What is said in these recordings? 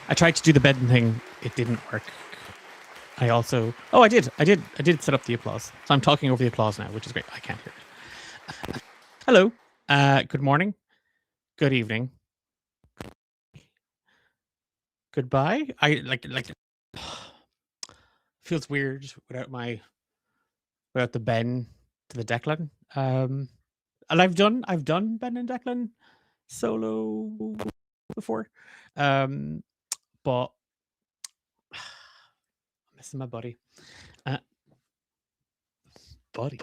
I tried to do the bedding thing. It didn't work. I also... Oh, I did set up the applause. So I'm talking over the applause now, which is great. I can't hear it. Hello. Good morning. Good evening. Goodbye. I like feels weird without the Ben to the Declan. And I've done Ben and Declan solo before. But I'm missing my buddy. Buddy.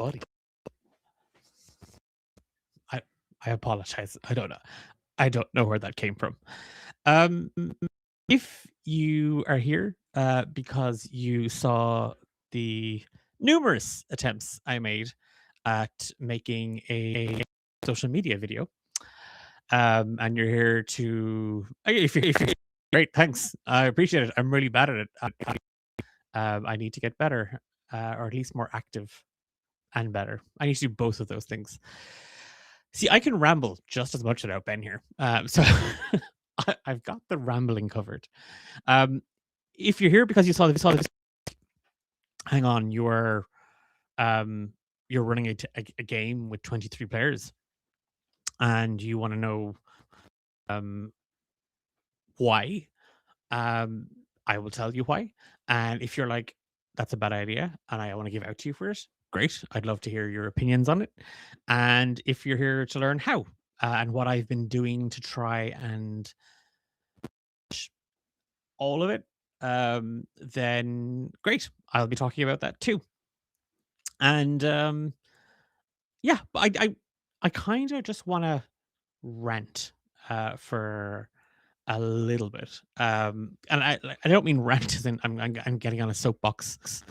I apologize. I don't know where that came from. If you are here because you saw the numerous attempts I made at making a social media video, and you're here to... if you're great, thanks. I appreciate it. I'm really bad at it. I need to get better, or at least more active and better. I need to do both of those things. See, I can ramble just as much without Ben here. So I've got the rambling covered. If you're here because you saw this, hang on, you're running a game with 23 players, and you want to know why. I will tell you why. And if you're like, that's a bad idea, and I want to give out to you for it, great. I'd love to hear your opinions on it. And if you're here to learn how and what I've been doing to try and all of it, then great. I'll be talking about that too. And yeah, I kind of just want to rant for a little bit. And I don't mean rant as in I'm getting on a soapbox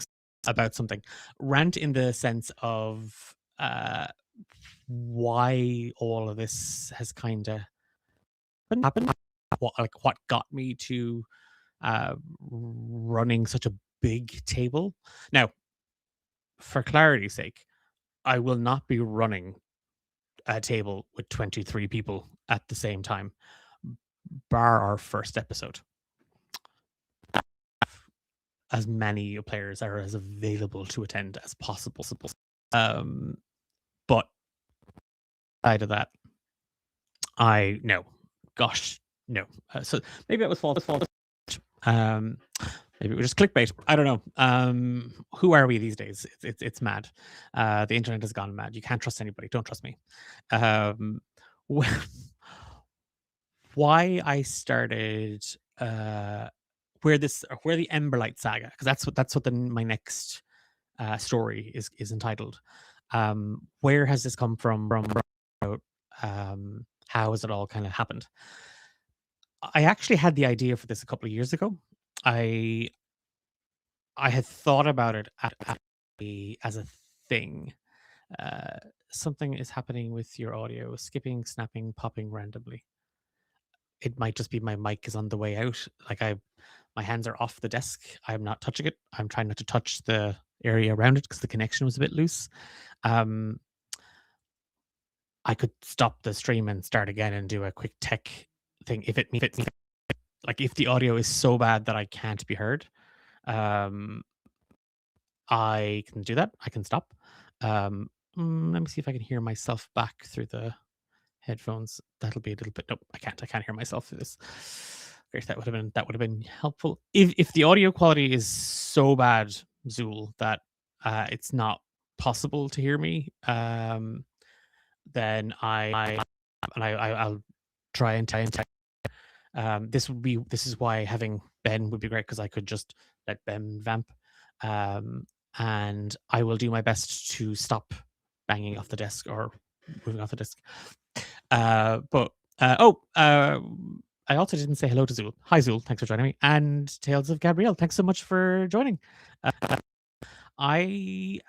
about something. Rant in the sense of why all of this has kind of happened. What got me to running such a big table. Now, for clarity's sake, I will not be running a table with 23 people at the same time, bar our first episode. As many players are as available to attend as possible. But side of that, no. So maybe that was false. Maybe it was just clickbait. I don't know. Who are we these days? It's mad. The internet has gone mad. You can't trust anybody. Don't trust me. Why I started where the Emberlight Saga, because that's what my next story is entitled. Where has this come from? How has it all kind of happened? I actually had the idea for this a couple of years ago. I had thought about it as a thing. Something is happening with your audio, skipping, snapping, popping randomly. It might just be my mic is on the way out. Like my hands are off the desk. I'm not touching it. I'm trying not to touch the area around it because the connection was a bit loose. I could stop the stream and start again and do a quick tech thing if it fits. Like if the audio is so bad that I can't be heard, I can do that. I can stop. Let me see if I can hear myself back through the headphones. That'll be a little bit... Nope, I can't hear myself through this. Great, that would have been helpful. If the audio quality is so bad, Zool, that it's not possible to hear me, then I'll try and this is why having Ben would be great, because I could just let Ben vamp, and I will do my best to stop banging off the desk or moving off the desk. I also didn't say hello to Zool. Hi Zool, thanks for joining me, and Tales of Gabrielle, thanks so much for joining. I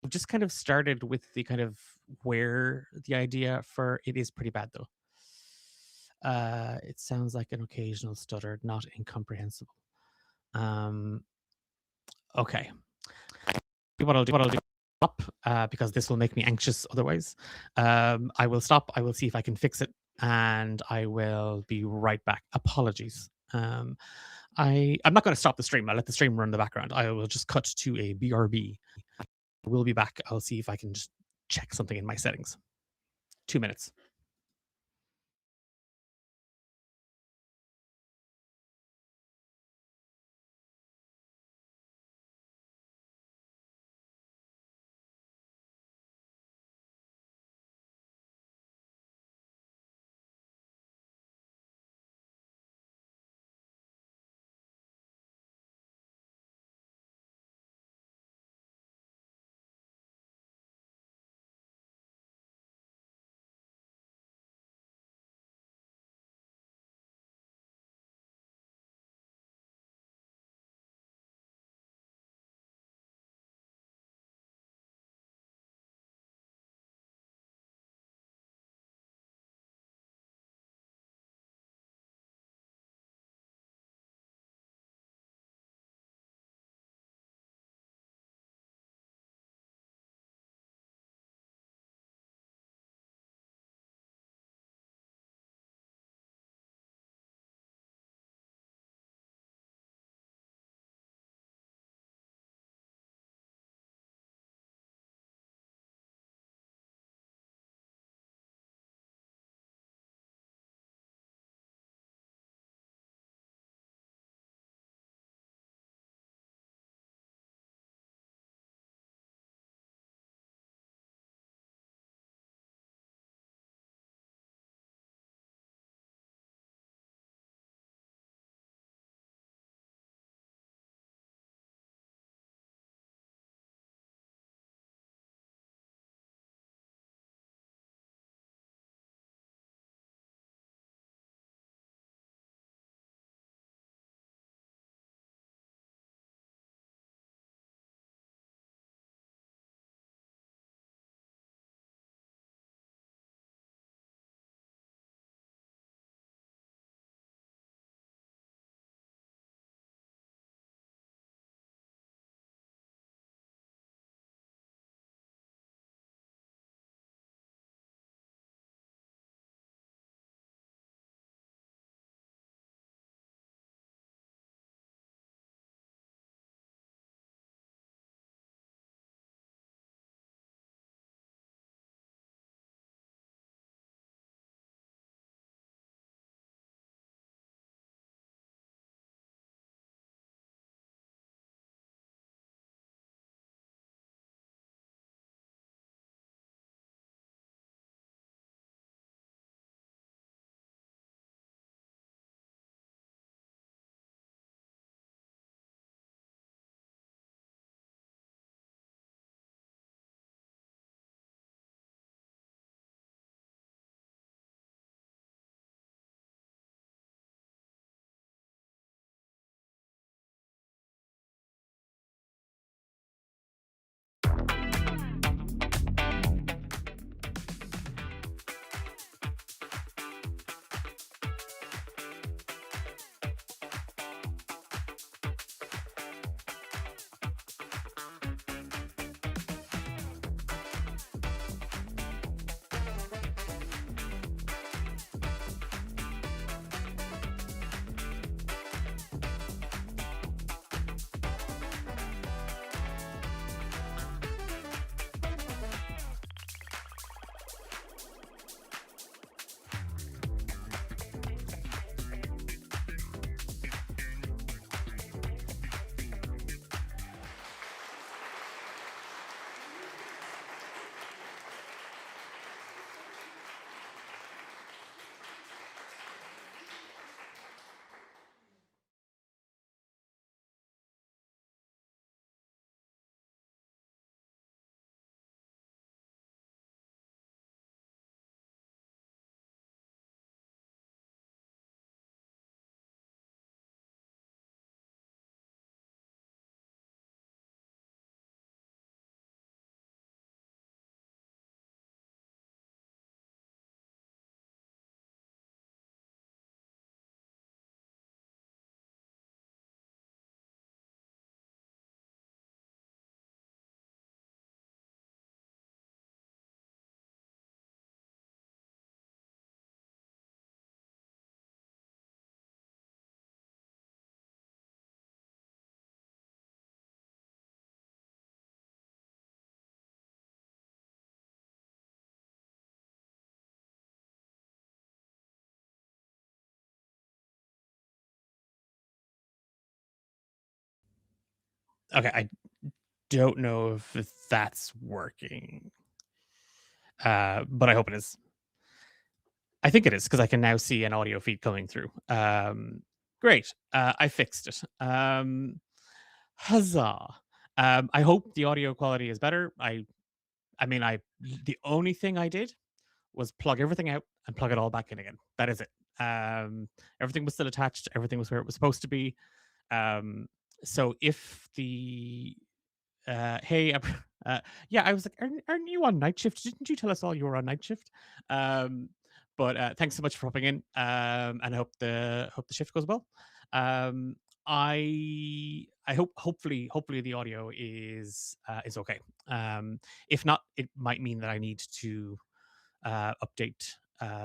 just kind of started with the kind of where the idea for it is pretty bad though. It sounds like an occasional stutter, not incomprehensible. Okay. What I'll do stop, because this will make me anxious otherwise. I will stop. I will see if I can fix it. and I will be right back. Apologies. I'm not going to stop the stream. I'll let the stream run in the background. I will just cut to a BRB. We'll be back. I'll see if I can just check something in my settings. 2 minutes. Okay, I don't know if that's working, but I hope it is. I think it is because I can now see an audio feed coming through. Great. I fixed it. Huzzah! I hope the audio quality is better. I mean, I the only thing I did was plug everything out and plug it all back in again. That is it. Everything was still attached. Everything was where it was supposed to be. Um, so if the hey, yeah, I was like, aren't you on night shift? Didn't you tell us all you were on night shift? Um, but thanks so much for hopping in, and I hope the shift goes well. Um, I hope hopefully the audio is okay. If not, it might mean that I need to update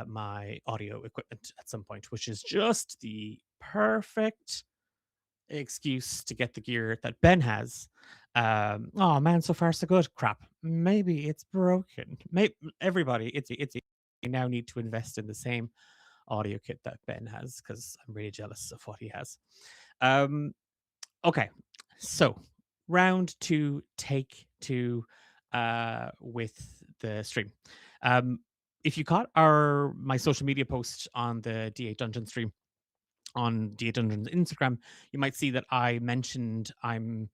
my audio equipment at some point, which is just the perfect excuse to get the gear that Ben has. Oh man, so far so good. Crap. Maybe it's broken. Maybe everybody, it's you now need to invest in the same audio kit that Ben has because I'm really jealous of what he has. Um, okay, so round two, take two, with the stream. Um, if you caught our my social media post on the D8 Dungeon stream on D8 Dungeon's Instagram, you might see that I mentioned I'm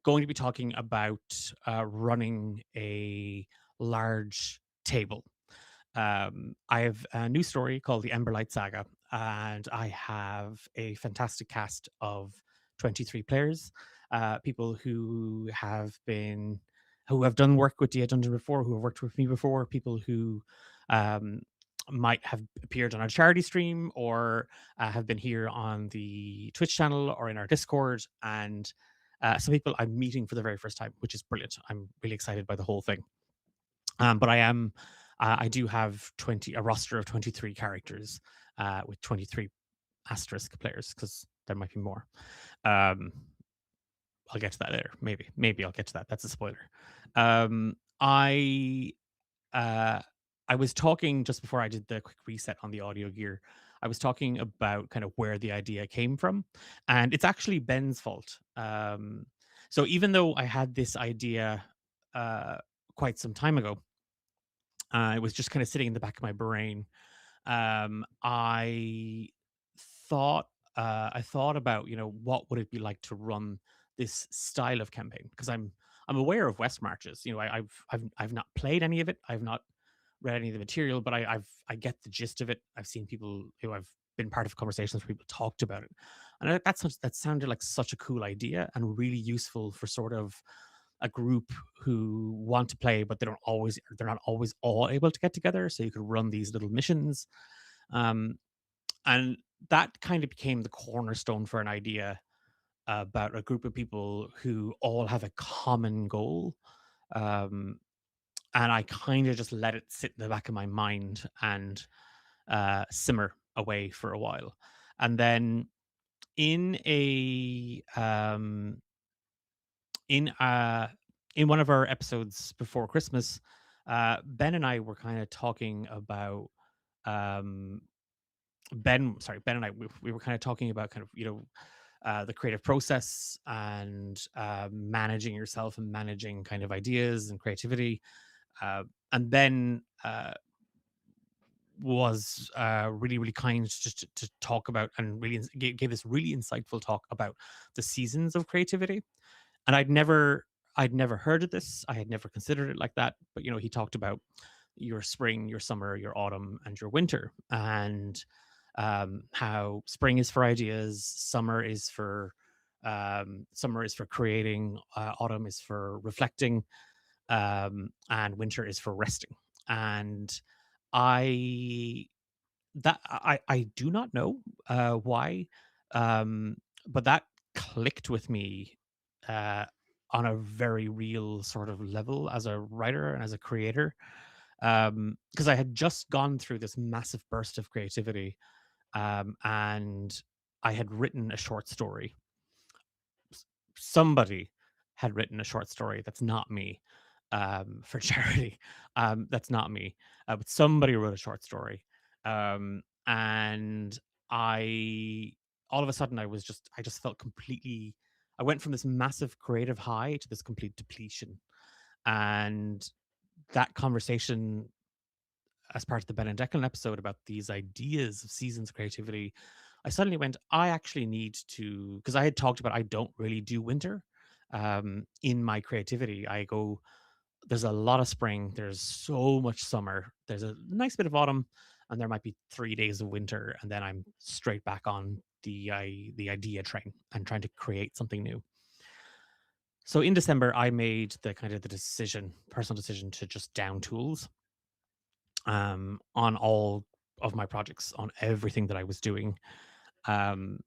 going to be talking about running a large table. I have a new story called the Emberlight Saga, and I have a fantastic cast of 23 players, people who have done work with D8 Dungeon before, who have worked with me before, people who um, might have appeared on our charity stream or have been here on the Twitch channel or in our Discord, and some people I'm meeting for the very first time, which is brilliant. I'm really excited by the whole thing. But I do have 20 a roster of 23 characters with 23 asterisk players because there might be more. Um, I'll get to that later. Maybe I'll get to that. That's a spoiler. Um, I uh, I was talking just before I did the quick reset on the audio gear. I was talking about kind of where the idea came from, and it's actually Ben's fault. So even though I had this idea uh, quite some time ago, it was just kind of sitting in the back of my brain. I thought I thought about, what would it be like to run this style of campaign, because I'm aware of West Marches. I've not played any of it. I've not read any of the material, but I get the gist of it. I've seen people who I've been part of conversations where people talked about it, and that sounded like such a cool idea and really useful for sort of a group who want to play, but they're not always all able to get together. So you could run these little missions, um, and that kind of became the cornerstone for an idea about a group of people who all have a common goal. Um, and I kind of just let it sit in the back of my mind and simmer away for a while. And then in a in uh in one of our episodes before Christmas, Ben and I were kind of talking about um Ben and I, we were kind of talking about kind of, the creative process and managing yourself and managing kind of ideas and creativity. And then was really, really kind to talk about, and really gave this really insightful talk about the seasons of creativity. And I'd never heard of this. I had never considered it like that. But he talked about your spring, your summer, your autumn, and your winter, and how spring is for ideas, summer is for creating, autumn is for reflecting, and winter is for resting. And I I do not know why, um, but that clicked with me uh, on a very real sort of level as a writer and as a creator, because I had just gone through this massive burst of creativity, and I had written a short story. Somebody had written a short story that's not me, for charity. That's not me, but somebody wrote a short story, and I all of a sudden I just felt completely I went from this massive creative high to this complete depletion. And that conversation, as part of the Ben and Declan episode about these ideas of seasons creativity, I suddenly went, I actually need to, because I had talked about I don't really do winter in my creativity. I go, there's a lot of spring, there's so much summer, there's a nice bit of autumn, and there might be 3 days of winter, and then I'm straight back on the idea train and trying to create something new. So in December, I made the kind of the decision, personal decision, to just down tools on all of my projects, on everything that I was doing, um,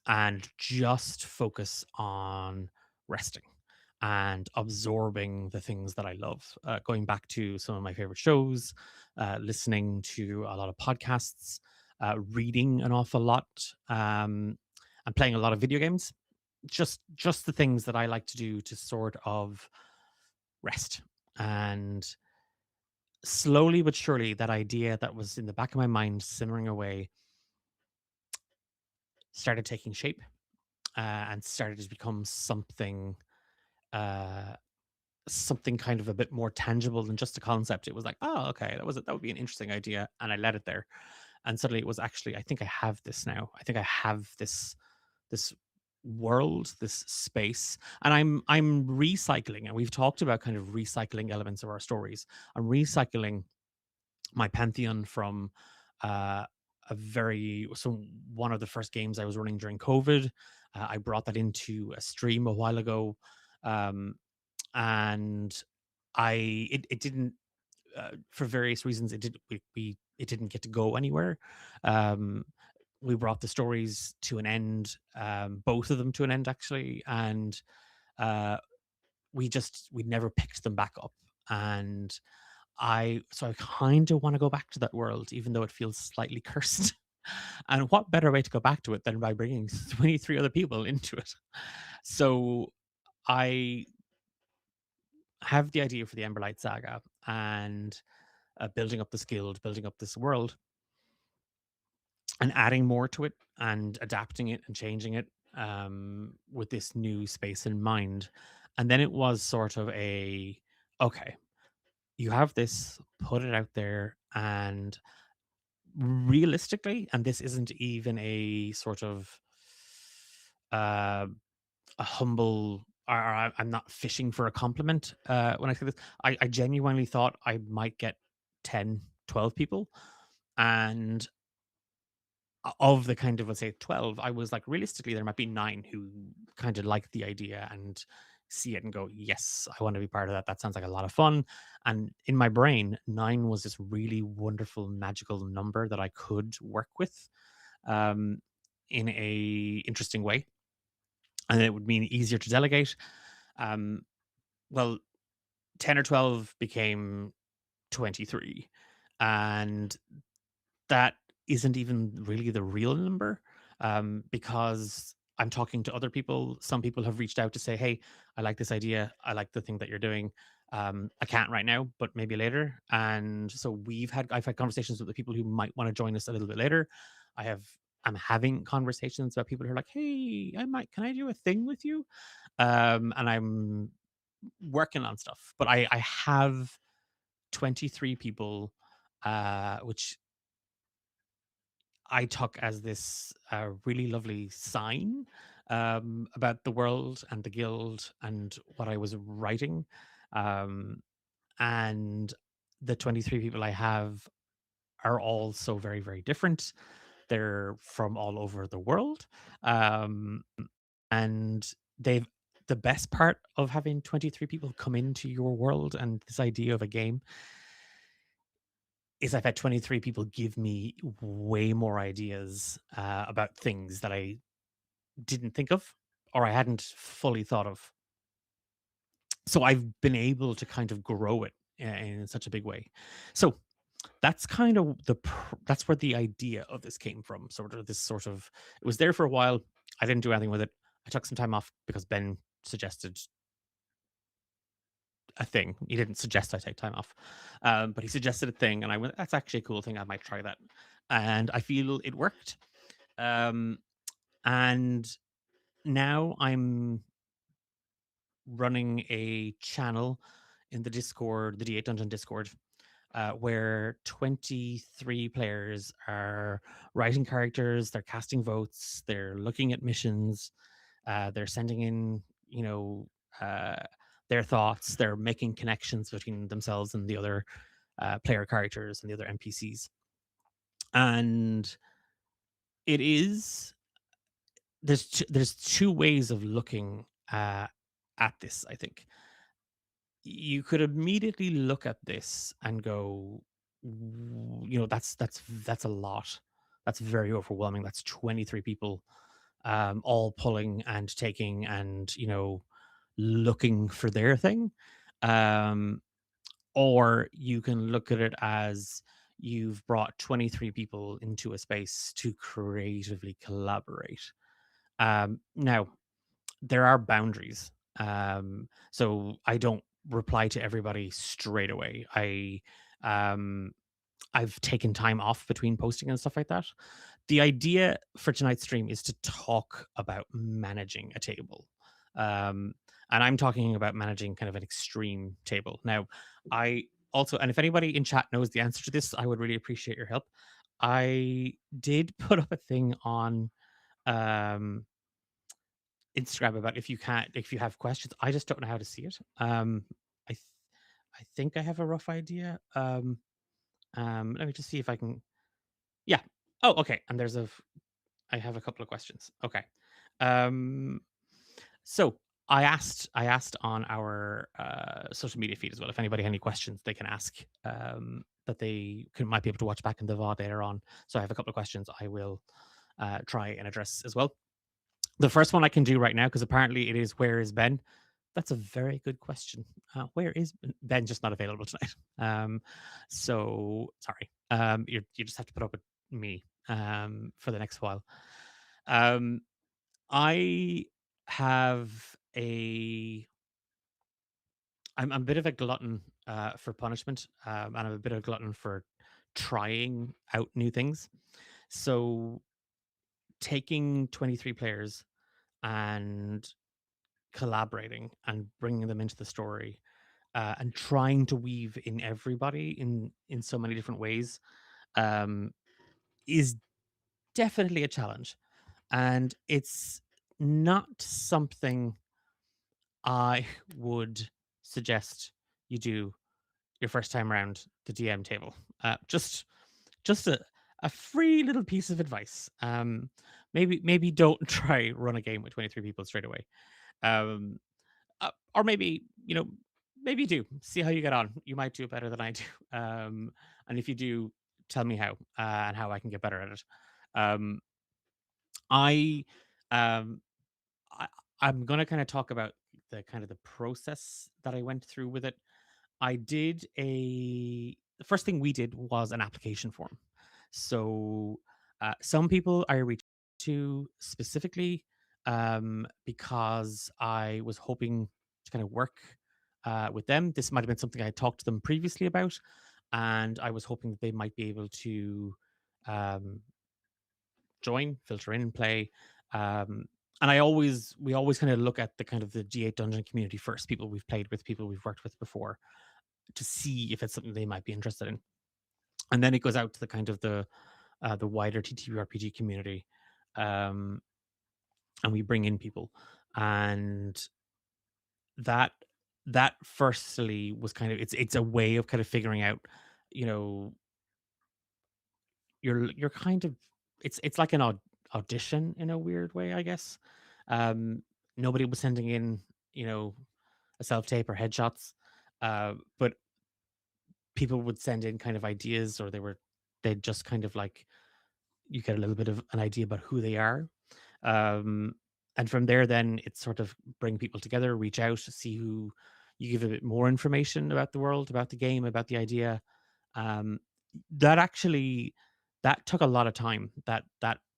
and just focus on resting and absorbing the things that I love. Going back to some of my favorite shows, listening to a lot of podcasts, reading an awful lot, and playing a lot of video games. Just the things that I like to do to sort of rest. And slowly but surely, that idea that was in the back of my mind simmering away started taking shape, and started to become uh, something kind of a bit more tangible than just a concept. It was like, oh, okay, that would be an interesting idea, and I let it there. And suddenly, it was actually, I think I have this now. I think I have this world, this space, and I'm recycling. And we've talked about kind of recycling elements of our stories. I'm recycling my pantheon from uh, one of the first games I was running during COVID. I brought that into a stream a while ago, um, and it didn't, for various reasons, it didn't get to go anywhere. Um, we brought the stories to an end, both of them to an end actually, and uh, we never picked them back up. And I kind of want to go back to that world, even though it feels slightly cursed. And what better way to go back to it than by bringing 23 other people into it? So I have the idea for the Emberlight Saga, and building up this guild, building up this world, and adding more to it, and adapting it and changing it, with this new space in mind. And then it was sort of a, okay, you have this, put it out there, and realistically, and this isn't even a sort of uh, a humble, or I'm not fishing for a compliment when I say this. I genuinely thought I might get 10, 12 people. And of the kind of, let's say, 12, I was like, realistically, there might be 9 who kind of like the idea and see it and go, yes, I want to be part of that. That sounds like a lot of fun. And in my brain, 9 was this really wonderful, magical number that I could work with, um, in a interesting way. And it would mean easier to delegate. Um, well, 10 or 12 became 23. And that isn't even really the real number, because I'm talking to other people. Some people have reached out to say, "Hey, I like this idea. I like the thing that you're doing. I can't right now, but maybe later." And so I've had conversations with the people who might want to join us a little bit later. I have I'm having conversations about people who are like, "Hey, can I do a thing with you?" And I'm working on stuff, but I have 23 people, which I took as this really lovely sign, about the world and the guild and what I was writing. Um, and the 23 people I have are all so very, very different. They're from all over the world. Um, and they've, the best part of having 23 people come into your world and this idea of a game is I've had 23 people give me way more ideas about things that I didn't think of, or I hadn't fully thought of. So I've been able to kind of grow it in such a big way. So that's kind of that's where the idea of this came from. Sort of, it was there for a while. I didn't do anything with it. I took some time off because Ben suggested a thing. He didn't suggest I take time off, but he suggested a thing, and I went, "That's actually a cool thing. I might try that." And I feel it worked. And now I'm running a channel in the Discord, the D8 Dungeon Discord, where 23 players are writing characters, they're casting votes, they're looking at missions, they're sending in, uh, their thoughts, they're making connections between themselves and the other player characters and the other NPCs. And it is there's two ways of looking at this. I think you could immediately look at this and go, that's a lot. That's very overwhelming. That's 23 people, all pulling and taking and looking for their thing. Um, or you can look at it as you've brought 23 people into a space to creatively collaborate. Now, there are boundaries. So I don't reply to everybody straight away. Um, I've taken time off between posting and stuff like that. The idea for tonight's stream is to talk about managing a table. Um, and I'm talking about managing kind of an extreme table. Now, I also, and if anybody in chat knows the answer to this, I would really appreciate your help. I did put up a thing on um, Instagram about if you have questions. I just don't know how to see it. I th- I think I have a rough idea. Let me just see if I can. Yeah. Oh, okay. And I have a couple of questions. Okay. Um, so I asked on our social media feed as well. If anybody had any questions, they can ask. That might be able to watch back in the VOD later on. So I have a couple of questions I will try and address as well. The first one I can do right now, because apparently it is, where is Ben? That's a very good question. Where is Ben? Just not available tonight. So sorry. You just have to put up with me for the next while. Um, I have a. I'm a bit of a glutton for punishment, and I'm a bit of a glutton for trying out new things. So taking 23 players and collaborating and bringing them into the story, and trying to weave in everybody in so many different ways, um, is definitely a challenge, and it's not something I would suggest you do your first time around the DM table. Just a free little piece of advice. Maybe don't try run a game with 23 people straight away. Um, or maybe maybe do see how you get on. You might do it better than I do. And if you do, tell me how, and how I can get better at it. um I um I, I'm gonna kind of talk about the process that I went through with it. The first thing we did was an application form. So some people I reached to specifically, because I was hoping to kind of work with them. This might have been something I had talked to them previously about, and I was hoping that they might be able to um, join, filter in, and play. Um, and we always kind of look at the kind of the G8 dungeon community first, people we've played with, people we've worked with before, to see if it's something they might be interested in. And then it goes out to the wider TTRPG community, um, and we bring in people. And that that firstly was kind of, it's a way of kind of figuring out, you know, you're kind of, it's like an audition in a weird way, I guess. Um, Nobody was sending in, a self tape or headshots, but people would send in kind of ideas, or they'd just kind of like, you get a little bit of an idea about who they are. Um, and from there, then it's sort of bring people together, reach out, see who you give a bit more information about the world, about the game, about the idea. Um, that actually that took a lot of time. That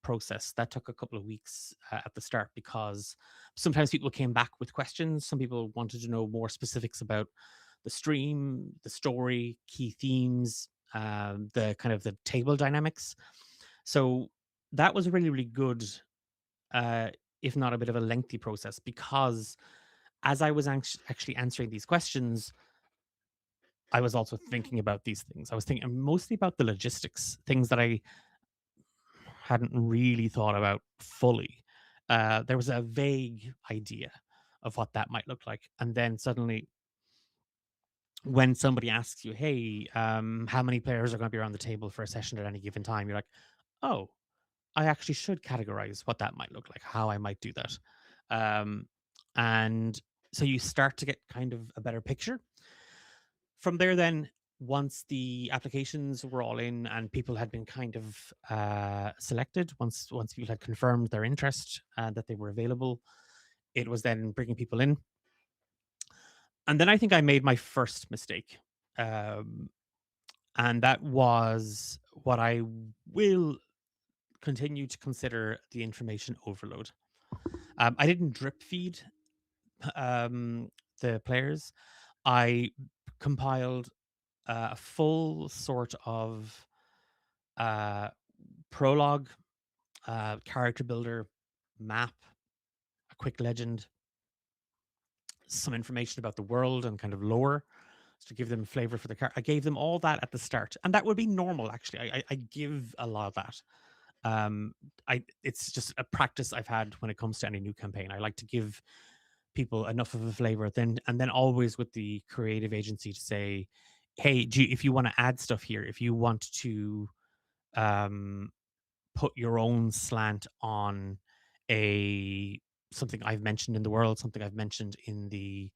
process that took a couple of weeks at the start, because sometimes people came back with questions. Some people wanted to know more specifics about the stream, the story, key themes, the kind of the table dynamics. So that was a really, really good, uh, if not a bit of a lengthy process, because as I was actually answering these questions, I was also thinking about these things. I was thinking mostly about the logistics, things that I hadn't really thought about fully. There was a vague idea of what that might look like. And then suddenly, when somebody asks you, hey, how many players are going to be around the table for a session at any given time? You're like, oh, I actually should categorize what that might look like, how I might do that. Um, and so you start to get kind of a better picture. From there, then, once the applications were all in and people had been kind of selected, once people had confirmed their interest and that they were available, it was then bringing people in. And then I think I made my first mistake. Um, and that was what I will continue to consider the information overload. I didn't drip feed um, the players. I compiled a full sort of uh, prologue, character builder, map, a quick legend, some information about the world and kind of lore to give them flavor for the car. I gave them all that at the start, and that would be normal. Actually, I give a lot of that. Um, it's just a practice I've had when it comes to any new campaign. I like to give people enough of a flavor, then always with the creative agency to say, hey, if you want to add stuff here, if you want to um, put your own slant on a something I've mentioned in the world, something I've mentioned in the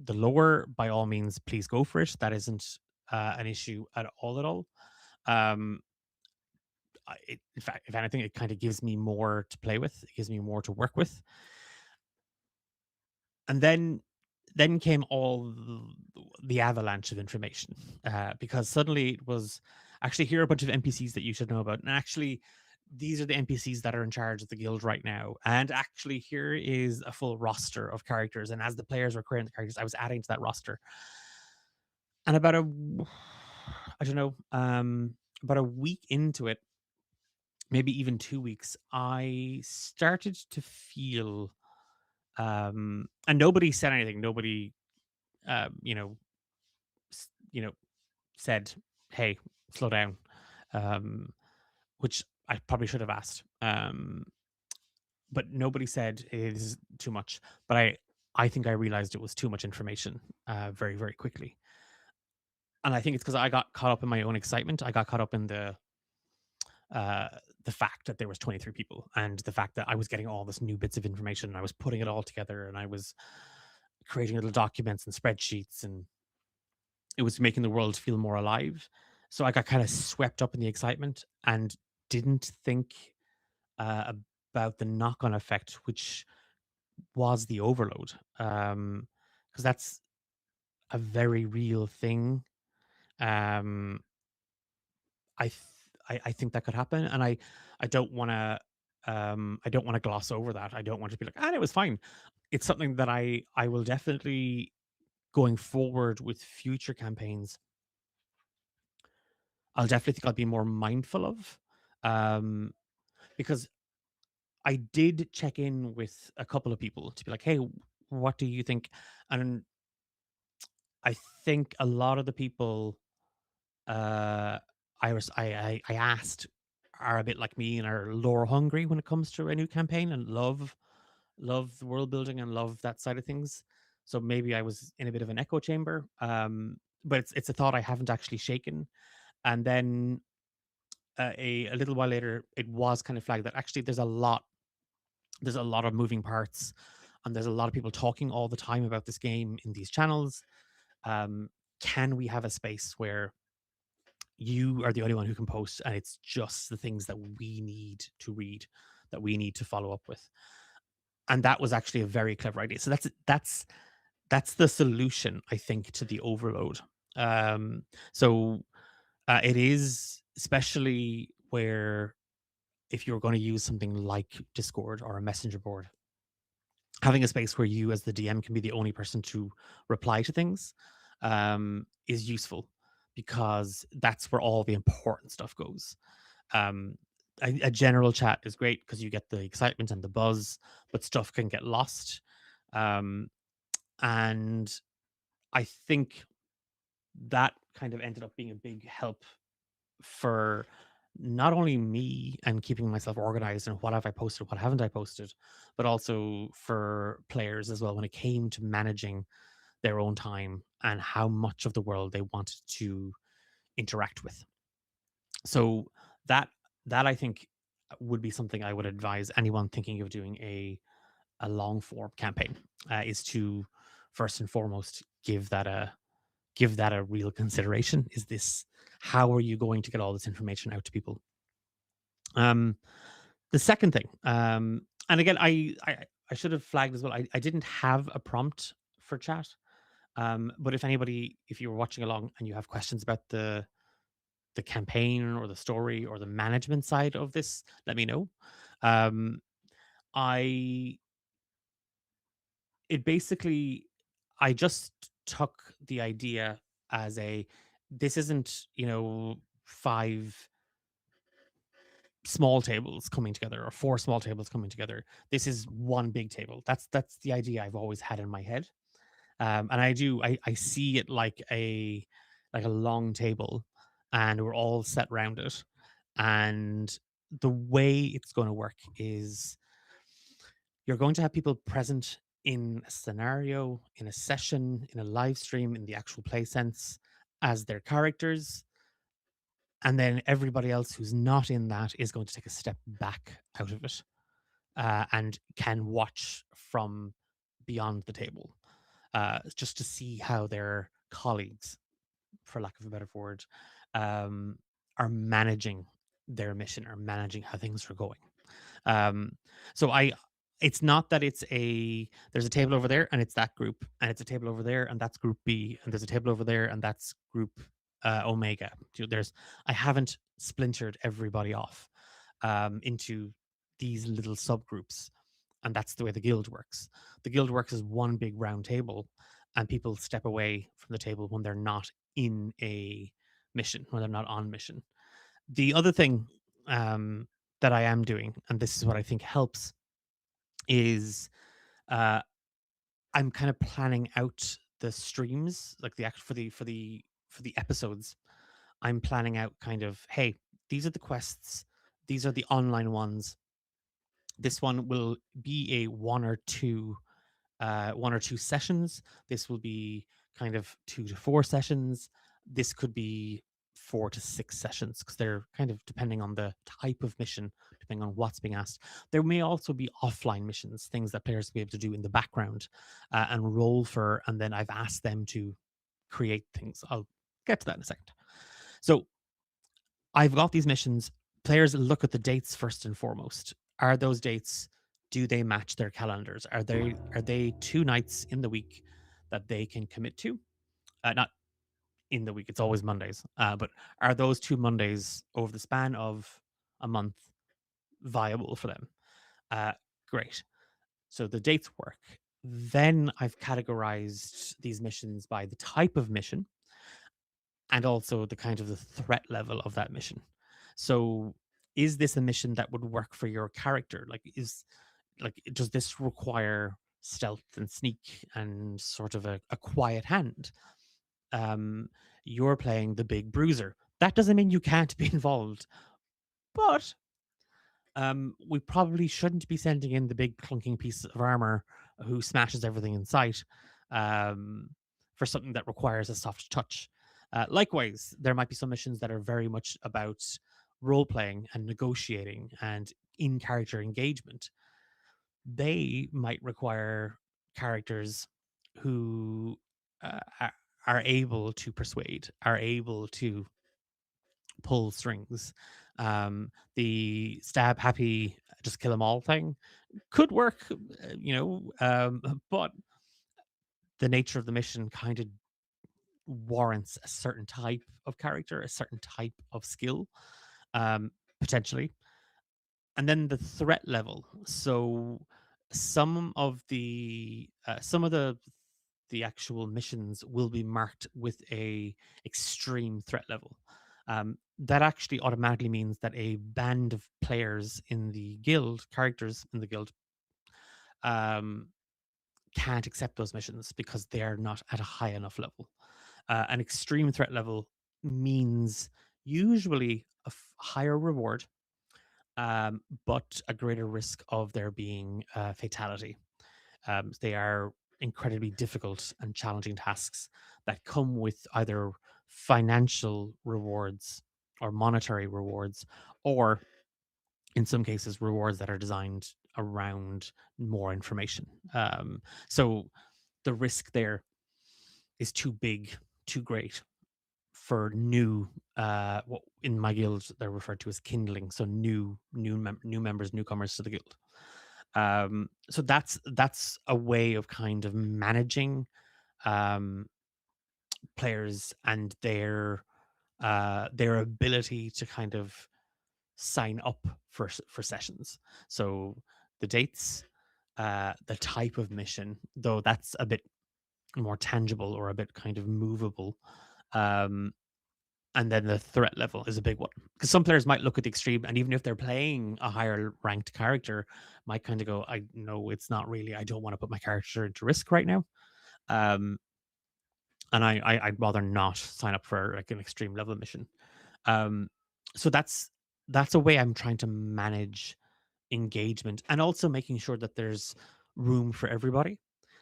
lore, by all means, please go for it. That isn't an issue at all. At all. Um, in fact, if anything, it kind of gives me more to play with. It gives me more to work with. And then came all the avalanche of information because suddenly it was actually, here are a bunch of NPCs that you should know about, and actually these are the NPCs that are in charge of the guild right now, and actually here is a full roster of characters, and as the players were creating the characters, I was adding to that roster. And I don't know, about a week into it, maybe even 2 weeks, I started to feel and nobody said anything, nobody you know you know, said, "Hey, slow down," um, which I probably should have asked. But nobody said it is too much. But I think I realized it was too much information very, very quickly. And I think it's because I got caught up in my own excitement. I got caught up in uh, the fact that there was 23 people and the fact that I was getting all this new bits of information and I was putting it all together and I was creating little documents and spreadsheets, and it was making the world feel more alive. So I got kind of swept up in the excitement and didn't think about the knock-on effect, which was the overload. Because that's a very real thing. Um, I think that could happen, and I don't want to I don't want to gloss over that. I don't want to be like, ah, it was fine. It's something that I will definitely, going forward with future campaigns, I'll definitely think I'll be more mindful of, um, because I did check in with a couple of people to be like, "Hey, what do you think?" And I think a lot of the people uh, I asked are a bit like me and are lore hungry when it comes to a new campaign and love the world building and love that side of things. So maybe I was in a bit of an echo chamber, but it's a thought I haven't actually shaken. And then a little while later, it was kind of flagged that actually there's a lot of moving parts, and there's a lot of people talking all the time about this game in these channels. Um, can we have a space where you are the only one who can post, and it's just the things that we need to read, that we need to follow up with? And that was actually a very clever idea. So that's the solution, I think, to the overload. So it is, especially where if you're going to use something like Discord or a messenger board, having a space where you as the DM can be the only person to reply to things is useful, because that's where all the important stuff goes. Um, a general chat is great because you get the excitement and the buzz, but stuff can get lost. Um, and I think that kind of ended up being a big help for not only me and keeping myself organized and what have I posted, what haven't I posted, but also for players as well when it came to managing their own time and how much of the world they wanted to interact with. So that that I think would be something I would advise anyone thinking of doing a long form campaign, is to first and foremost give that a real consideration. Is this how are you going to get all this information out to people? Um, the second thing, and again, I should have flagged as well. I didn't have a prompt for chat, but if anybody, if you were watching along and you have questions about the campaign or the story or the management side of this, let me know. Um, I it basically I just took the idea as a this isn't, five small tables coming together or four small tables coming together. This is one big table. That's the idea I've always had in my head. And I see it like a long table, and we're all set around it. And the way it's going to work is you're going to have people present in a scenario, in a session, in a live stream, in the actual play sense as their characters. And then everybody else who's not in that is going to take a step back out of it, and can watch from beyond the table, just to see how their colleagues, for lack of a better word, um, are managing their mission or managing how things are going. Um, so it's not that there's a table over there and it's that group, and it's a table over there and that's group B, and there's a table over there and that's group Omega. I haven't splintered everybody off into these little subgroups, and that's the way the guild works. The guild works as one big round table, and people step away from the table when they're not in a mission, when they're not on mission. The other thing, um, that I am doing, and this is what I think helps, is uh, I'm kind of planning out the streams, like the act for the episodes. I'm planning out kind of, hey, these are the quests, these are the online ones. This one will be a one or two sessions. This will be kind of 2 to 4 sessions. This could be 4 to 6 sessions because they're kind of depending on the type of mission, depending on what's being asked. There may also be offline missions, things that players will be able to do in the background, and roll for. And then I've asked them to create things. I'll get to that in a second. So I've got these missions. Players look at the dates first and foremost. Are those dates, do they match their calendars? Are they 2 nights in the week that they can commit to? Not in the week, it's always Mondays. But are those 2 Mondays over the span of a month viable for them? Uh, Great. So the dates work. Then I've categorized these missions by the type of mission and also the kind of the threat level of that mission. So is this a mission that would work for your character? Does this require stealth and sneak and sort of a quiet hand? Um, you're playing the big bruiser. That doesn't mean you can't be involved, but we probably shouldn't be sending in the big clunking piece of armor who smashes everything in sight, um, for something that requires a soft touch. Likewise, there might be some missions that are very much about role playing and negotiating and in character engagement. They might require characters who are able to persuade, are able to pull strings. The stab happy, just kill them all thing could work, but the nature of the mission kind of warrants a certain type of character, a certain type of skill, potentially. And then the threat level. So some of the actual missions will be marked with a extreme threat level. That actually automatically means that a band of players in the guild, characters in the guild, um, can't accept those missions because they are not at a high enough level. An extreme threat level means usually a higher reward, but a greater risk of there being fatality. They are incredibly difficult and challenging tasks that come with either financial rewards or monetary rewards, or in some cases, rewards that are designed around more information. So the risk there is too big, too great for new. What in my guild they're referred to as kindling, so new members, newcomers to the guild. So that's a way of kind of managing um, players and their ability to kind of sign up for sessions. So the dates, the type of mission, though that's a bit more tangible or a bit kind of movable. Um, and then the threat level is a big one because some players might look at the extreme, and even if they're playing a higher ranked character, might kind of go, "I know it's not really. I don't want to put my character into risk right now." Um, and I'd rather not sign up for like an extreme level mission. Um, so that's a way I'm trying to manage engagement and also making sure that there's room for everybody,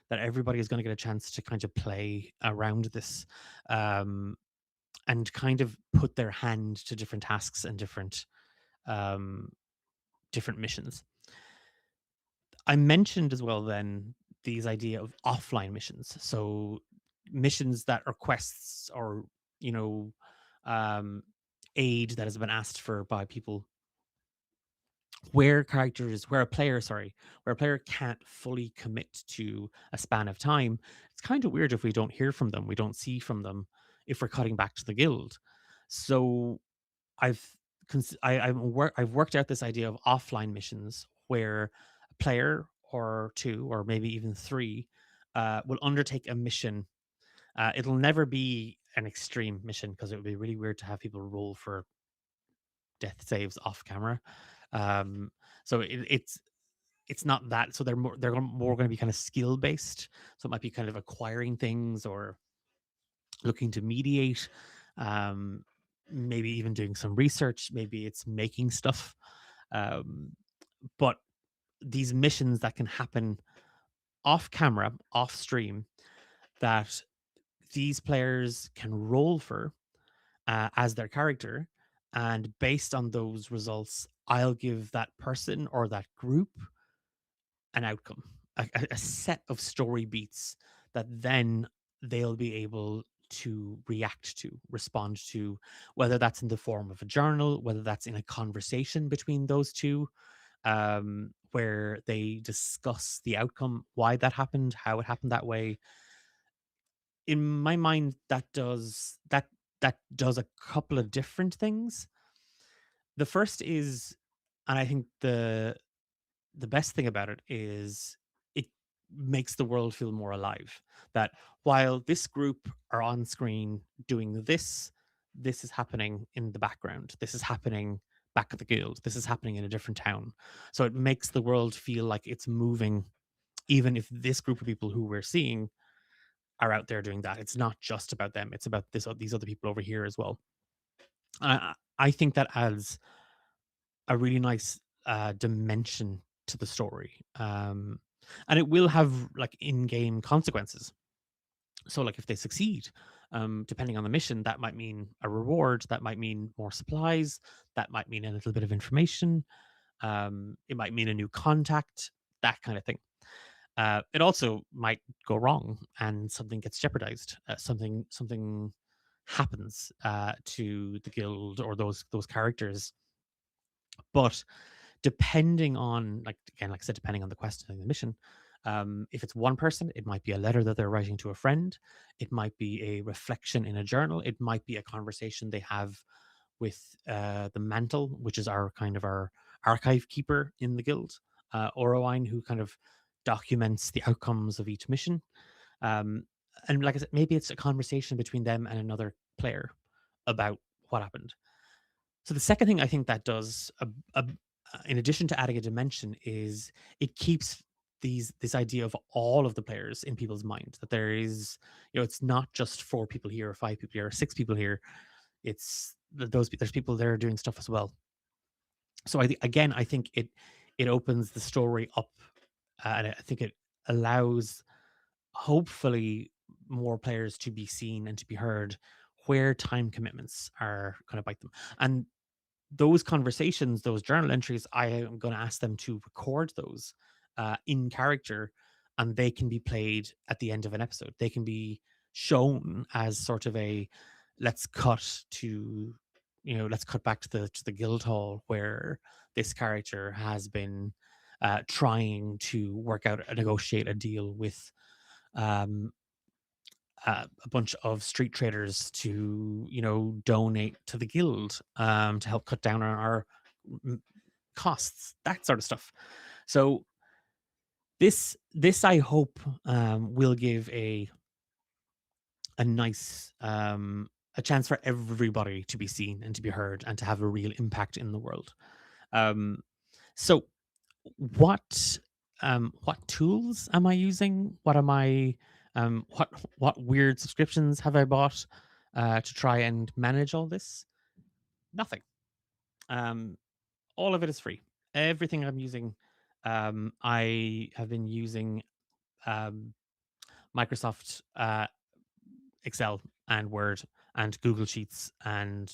that everybody is going to get a chance to kind of play around this, um, and kind of put their hand to different tasks and um, different missions. I mentioned as well then these idea of offline missions. So missions that are quests or, you know, um, aid that has been asked for by people where a player, sorry, where a player can't fully commit to a span of time. It's kind of weird if we don't hear from them, we don't see from them if we're cutting back to the guild. So I've I've worked out this idea of offline missions where a player or two or maybe even three will undertake a mission. It'll never be an extreme mission because it would be really weird to have people roll for death saves off camera. Um, so it's not that. So more going to be kind of skill based. So it might be kind of acquiring things or looking to mediate, um, maybe even doing some research. Maybe it's making stuff. Um, but these missions that can happen off camera, off stream, that these players can roll for as their character. And based on those results, I'll give that person or that group an outcome, a set of story beats that then they'll be able to react to, respond to, whether that's in the form of a journal, whether that's in a conversation between those two, where they discuss the outcome, why that happened, how it happened that way. In my mind, that does a couple of different things. The first is, and I think the best thing about it is it makes the world feel more alive. That while this group are on screen doing this, this is happening in the background. This is happening back at the guild. This is happening in a different town. So it makes the world feel like it's moving, even if this group of people who we're seeing are out there doing that. It's not just about them. It's about these other people over here as well. I think that adds a really nice dimension to the story. And it will have like in-game consequences. So like if they succeed, depending on the mission, that might mean a reward, that might mean more supplies, that might mean a little bit of information, it might mean a new contact, that kind of thing. It also might go wrong and something gets jeopardized. Something happens to the guild or those characters. But depending on, like again, like I said, depending on the quest and the mission, if it's one person, it might be a letter that they're writing to a friend. It might be a reflection in a journal. It might be a conversation they have with the mantle, which is our kind of our archive keeper in the guild, Orowine, who kind of documents the outcomes of each mission. Um, and like I said, maybe it's a conversation between them and another player about what happened. So the second thing I think that does, in addition to adding a dimension, is it keeps this idea of all of the players in people's mind, that there is, it's not just 4 people here or 5 people here or 6 people here. It's there's people there doing stuff as well. So again, I think it opens the story up, and I think it allows, hopefully, more players to be seen and to be heard where time commitments are going to bite them. And those conversations, those journal entries, I am going to ask them to record those in character, and they can be played at the end of an episode. They can be shown as sort of a, let's cut to, let's cut back to the guild hall where this character has been trying to work out, negotiate a deal with um, a bunch of street traders to, donate to the guild, to help cut down on our mm, costs, that sort of stuff. So this I hope will give a nice a chance for everybody to be seen and to be heard and to have a real impact in the world. Um, so what what tools am I using? What am I what weird subscriptions have I bought to try and manage all this? Nothing. Um, all of it is free. Everything I'm using, I have been using um, Microsoft Excel and Word and Google Sheets and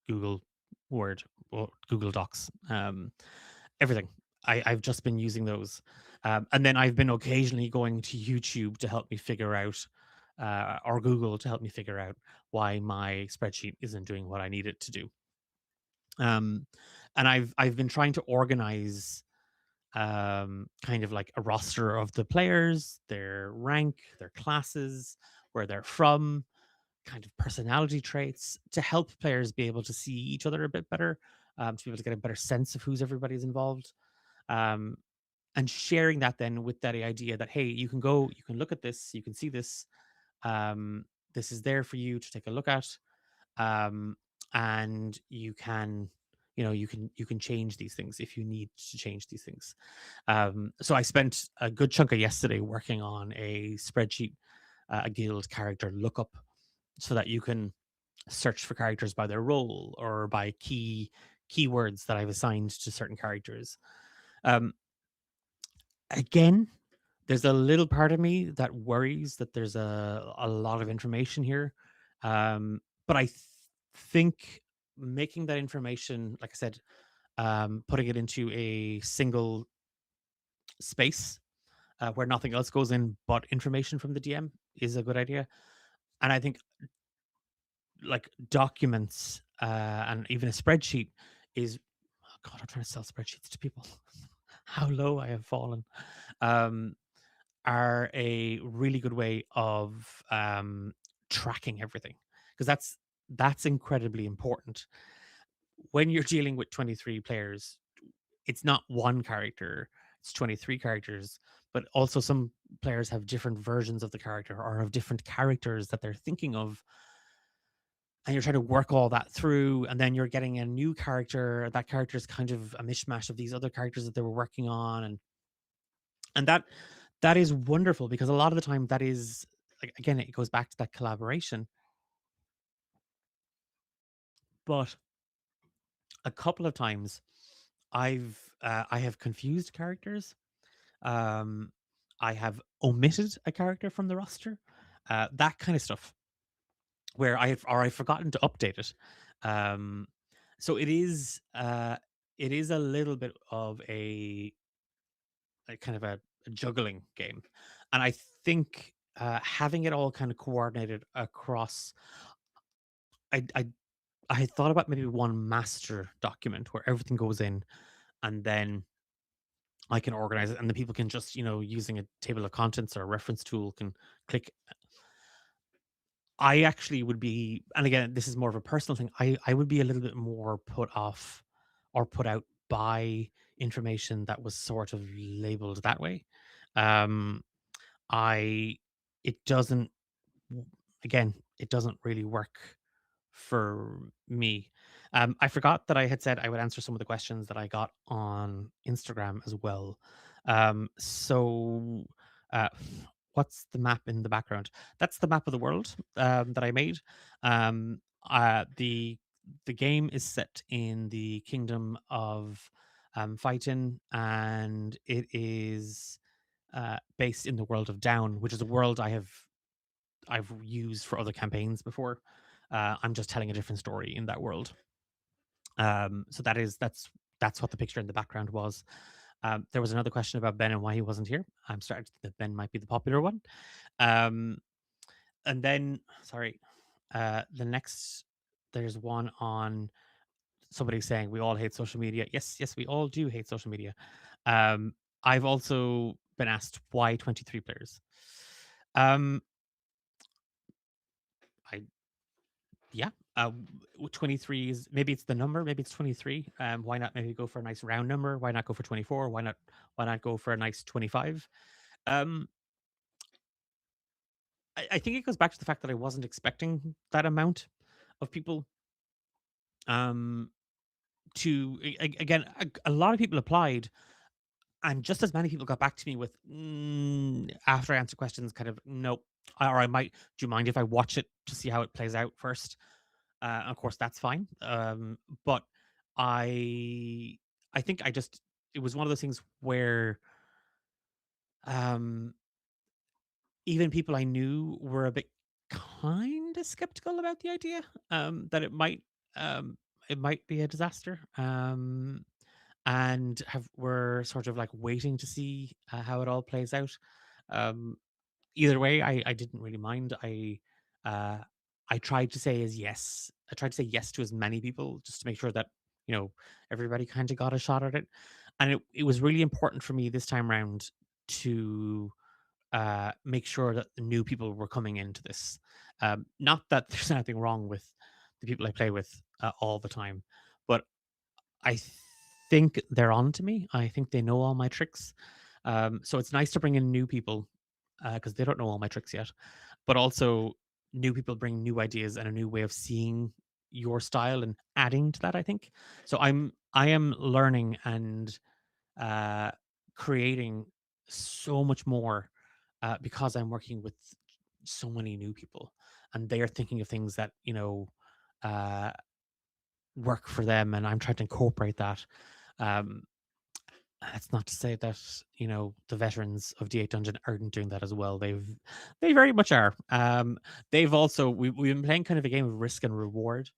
Google Word or Google Docs. Everything. I've just been using those. And then I've been occasionally going to YouTube to help me figure out, or Google to help me figure out why my spreadsheet isn't doing what I need it to do. Um, and I've been trying to organize kind of like a roster of the players, their rank, their classes, where they're from, kind of personality traits, to help players be able to see each other a bit better, to be able to get a better sense of who's everybody's involved. Um, and sharing that then with that idea that, hey, you can go, you can look at this, you can see this, um, this is there for you to take a look at, um, and you can, you can change these things if you need to change these things. So I spent a good chunk of yesterday working on a spreadsheet, a guild character lookup, so that you can search for characters by their role or by keywords that I've assigned to certain characters. Um, Again, there's a little part of me that worries that there's a lot of information here. But think making that information, like I said, putting it into a single space where nothing else goes in but information from the DM is a good idea. And I think like documents and even a spreadsheet is, oh God, I'm trying to sell spreadsheets to people. How low I have fallen. Um, are a really good way of tracking everything, because that's incredibly important when you're dealing with 23 players. It's not one character, it's 23 characters, but also some players have different versions of the character or have different characters that they're thinking of, and you're trying to work all that through, and then you're getting a new character. That character is kind of a mishmash of these other characters that they were working on, and that is wonderful, because a lot of the time that is, like, again, it goes back to that collaboration. But a couple of times I have confused characters. um I have omitted a character from the roster, that kind of stuff, where I've forgotten to update it. um so it is a little bit of a kind of a juggling game. And I think having it all kind of coordinated across, I I had thought about maybe one master document where everything goes in, and then I can organize it, and the people can just, using a table of contents or a reference tool, can click. I actually would be, and again, this is more of a personal thing. I would be a little bit more put off or put out by information that was sort of labeled that way. Um, I it doesn't w- again, it doesn't really work for me. I forgot that I had said I would answer some of the questions that I got on Instagram as well. So, uh, what's the map in the background? That's the map of the world that I made. Um, the game is set in the kingdom of Fightin, and it is based in the world of Down, which is a world I've used for other campaigns before. I'm just telling a different story in that world. So that's what the picture in the background was. There was another question about Ben and why he wasn't here. I'm starting to think that Ben might be the popular one. Um, and then, sorry, the next there's one on somebody saying we all hate social media. Yes, yes, we all do hate social media. Um, I've also been asked why 23 players. Um, I Yeah, 23 is maybe it's the number, maybe it's 23. Why not maybe go for a nice round number? Why not go for 24? Why not go for a nice 25? Um, I think it goes back to the fact that I wasn't expecting that amount of people. Um, again, a lot of people applied, and just as many people got back to me with after I answer questions, kind of nope. Or I might. Do you mind if I watch it to see how it plays out first? Of course, that's fine. But I, I think I just it was one of those things where um, even people I knew were a bit kind of skeptical about the idea that um, it might be a disaster. And have were sort of like waiting to see how it all plays out. Um, Either way, I didn't really mind. Uh, I tried to say as yes. I tried to say yes to as many people just to make sure that everybody kind of got a shot at it, and it was really important for me this time round to make sure that the new people were coming into this. Not that there's anything wrong with the people I play with all the time, but I think they're on to me. I think they know all my tricks. So it's nice to bring in new people because they don't know all my tricks yet. But also, new people bring new ideas and a new way of seeing your style and adding to that. I think so. I am learning and uh, creating so much more because I'm working with so many new people, and they are thinking of things that uh, work for them, and I'm trying to incorporate that. Um, that's not to say that the veterans of D8 Dungeon aren't doing that as well. They very much are. They've also we've been playing kind of a game of risk and reward.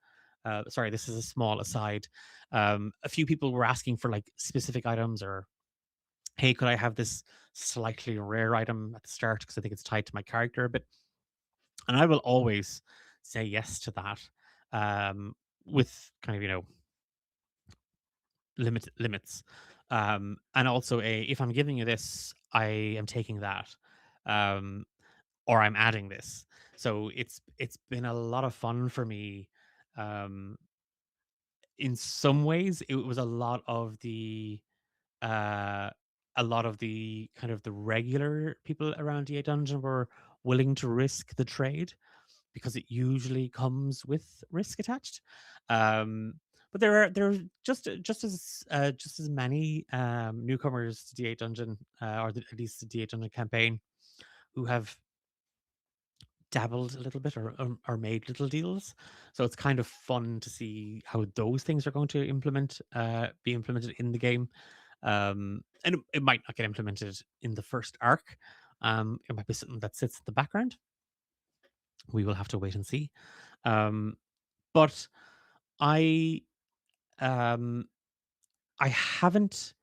Sorry, this is a small aside. A few people were asking for like specific items, or hey, could I have this slightly rare item at the start because I think it's tied to my character a bit, and I will always say yes to that. With kind of limits. And also if I'm giving you this, I am taking that. Um, or I'm adding this. So it's been a lot of fun for me. Um, in some ways, it was uh a lot of the kind of the regular people around DA Dungeon were willing to risk the trade because it usually comes with risk attached. But there are just as many newcomers to D8 Dungeon at least the D8 Dungeon campaign who have dabbled a little bit or made little deals. So it's kind of fun to see how those things are going to be implemented in the game. And it might not get implemented in the first arc. It might be something that sits in the background. We will have to wait and see. Um, but I um I haven't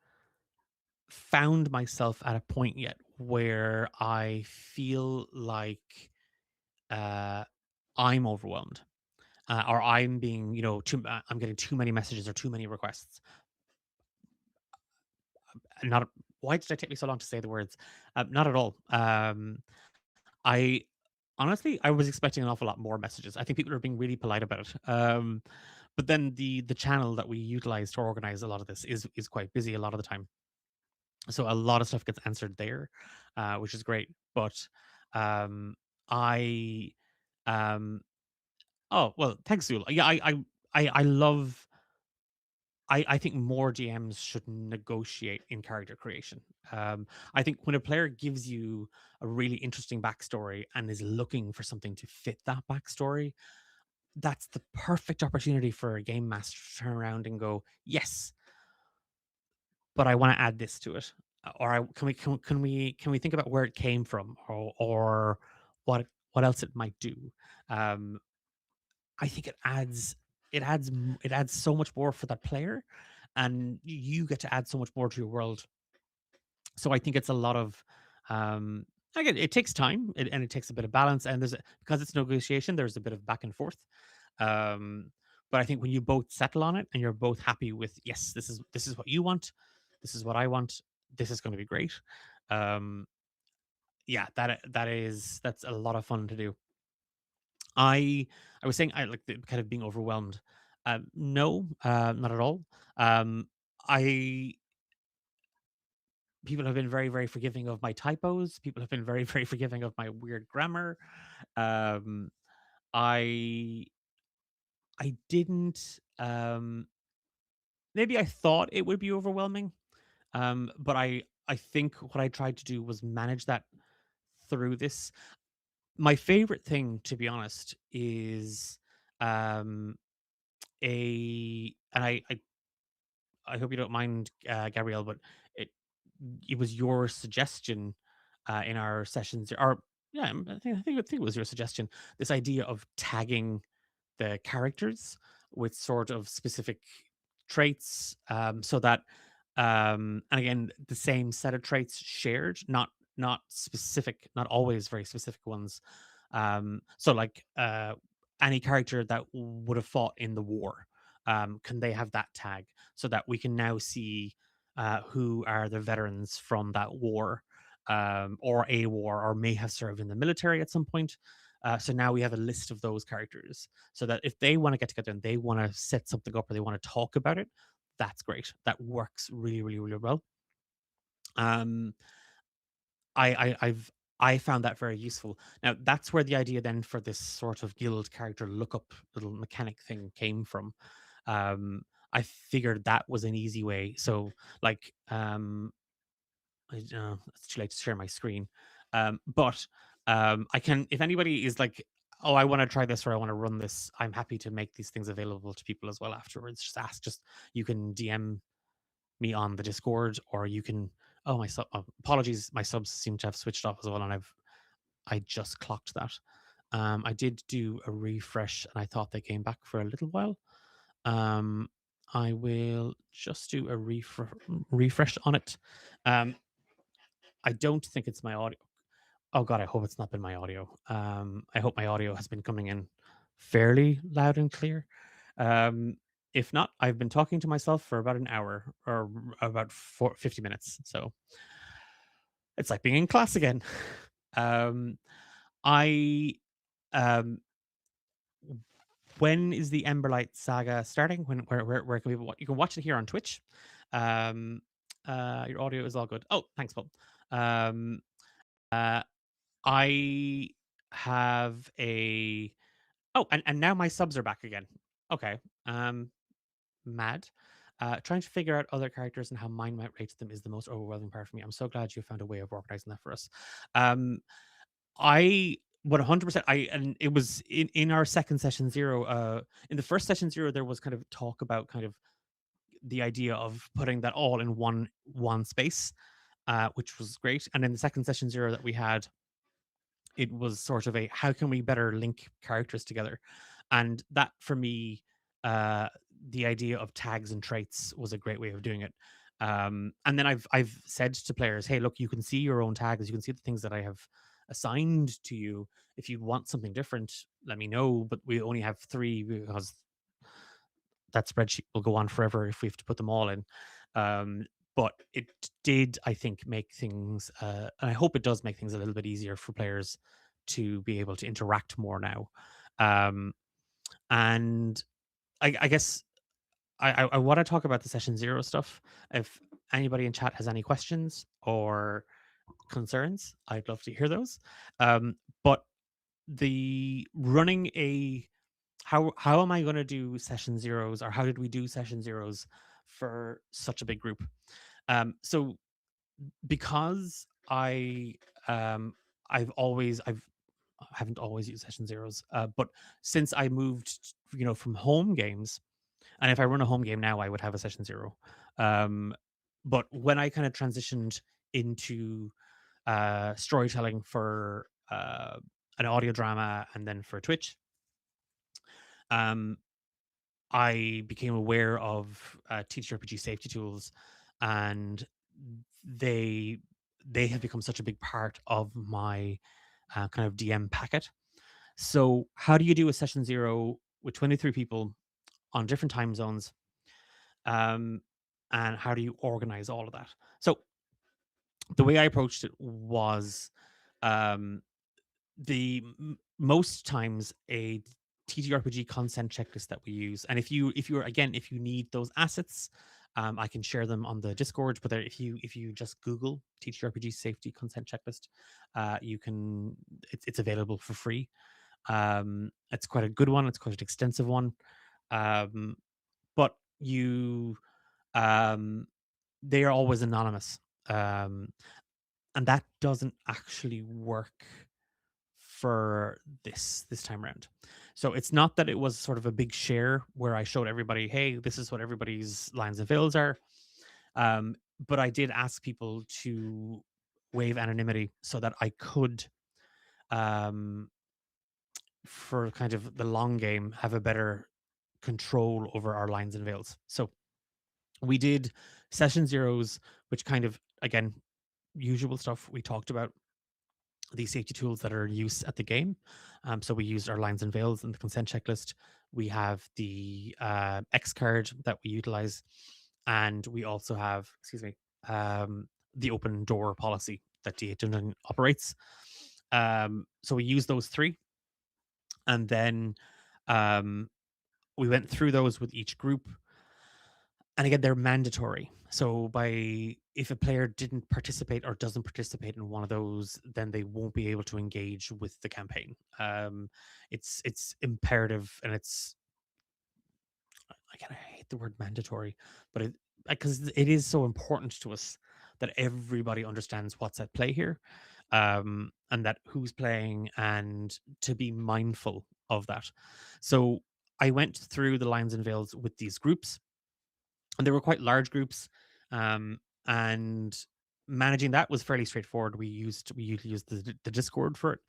found myself at a point yet where I feel like uh I'm overwhelmed or I'm being I'm getting too many messages or too many requests. Not Why did it take me so long to say the words? Not at all. I honestly I was expecting an awful lot more messages. I think people are being really polite about it. But then the channel that we utilize to organize a lot of this is quite busy a lot of the time. So a lot of stuff gets answered there, which is great. But I um oh well, thanks, Zul. Yeah, I love. I think more DMs should negotiate in character creation. I think when a player gives you a really interesting backstory and is looking for something to fit that backstory, that's the perfect opportunity for a game master to turn around and go, "Yes, but I want to add this to it," or can we think about where it came from, or what else it might do. Um, I think it adds so much more for that player, and you get to add so much more to your world. So I think it's a lot of again, it takes time and it takes a bit of balance, and because it's negotiation, there's a bit of back and forth. Um, but I think when you both settle on it and you're both happy with, yes, this is what you want, this is what I want, this is going to be great. Um, yeah, that's a lot of fun to do. I I was saying I like the kind of being overwhelmed. No, not at all. I People have been very, very forgiving of my typos. People have been very, very forgiving of my weird grammar. Um, I I didn't. Maybe I thought it would be overwhelming. But I think what I tried to do was manage that through this. My favorite thing, to be honest, is um I hope you don't mind, Gabrielle, but it it was your suggestion in our sessions, or yeah, I think it was your suggestion. This idea of tagging the characters with sort of specific traits, so that and again, the same set of traits shared, not specific, not always very specific ones. So like any character that would have fought in the war, can they have that tag so that we can now see who are the veterans from that war, or a war, or may have served in the military at some point. So now we have a list of those characters, so that if they want to get together and they want to set something up or they want to talk about it, that's great. That works really, really, really well. Um, I found that very useful. Now that's where the idea then for this sort of guild character lookup little mechanic thing came from. Um, I figured that was an easy way. So like it's too late to share my screen. But I can, if anybody is like, oh, I want to try this or I want to run this, I'm happy to make these things available to people as well afterwards. Just you can DM me on the Discord, or you can. Oh, apologies, my subs seem to have switched off as well, and I just clocked that. I did do a refresh, and I thought they came back for a little while. Um, I will just do a refresh on it. Um, I don't think it's my audio. Oh god, I hope it's not been my audio. I hope my audio has been coming in fairly loud and clear. Um, if not, I've been talking to myself for about an hour, or about 50 minutes. So it's like being in class again. Um, I um, when is the Emberlight Saga starting? Where can people watch? You can watch it here on Twitch. Um, your audio is all good. Oh, thanks, Paul. Um, uh, I have a and now my subs are back again. Okay. Mad. Trying to figure out other characters and how mine might rate them is the most overwhelming part for me. I'm so glad you found a way of organizing that for us. Um, I 100%. And it was in our second session zero. In the first session zero, there was kind of talk about kind of the idea of putting that all in one space, which was great. And in the second session zero that we had, it was sort of a how can we better link characters together, and that for me, uh the idea of tags and traits was a great way of doing it. And then I've said to players, hey, look, you can see your own tags, you can see the things that I have assigned to you. If you want something different, let me know, but we only have three because that spreadsheet will go on forever if we have to put them all in. Um, but it did, I think, make things, and I hope it does make things a little bit easier for players to be able to interact more now. Um, and I guess I want to talk about the session zero stuff. If anybody in chat has any questions or concerns, I'd love to hear those. But the running a how am I going to do session zeros, or how did we do session zeros for such a big group? So because um I haven't always used session zeros, but since I moved, from home games, and if I run a home game now, I would have a session zero. Um, but when I kind of transitioned into storytelling for an audio drama and then for Twitch, um, I became aware of TTRPG safety tools, and they they have become such a big part of my kind of DM packet. So, how do you do a session zero with 23 people on different time zones? Um, and how do you organize all of that? So, the way I approached it was, um, most times a TTRPG consent checklist that we use. And if you need those assets, I can share them on the Discord. But if you just Google TTRPG safety consent checklist, you can it's available for free. It's quite a good one. It's quite an extensive one. Um, but um, they are always anonymous, um, and that doesn't actually work for this time around. So it's not that it was sort of a big share where I showed everybody, hey, this is what everybody's lines and fills are. But I did ask people to waive anonymity so that I could, um, for kind of the long game, have a better control over our lines and veils. So we did session zeros, which kind of, again, usual stuff we talked about, the safety tools that are in use at the game. So we used our lines and veils in the consent checklist. We have the X card that we utilize, and we also have, excuse me, the open door policy that D8 Dungeon operates. So we use those three, and then um, we went through those with each group. And again, they're mandatory. So by if a player didn't participate or doesn't participate in one of those, then they won't be able to engage with the campaign. It's imperative, and it's, I kind of hate the word mandatory, but it, because it is so important to us that everybody understands what's at play here, and that who's playing, and to be mindful of that. So I went through the lines and veils with these groups, and they were quite large groups, and managing that was fairly straightforward. We usually used the Discord for it,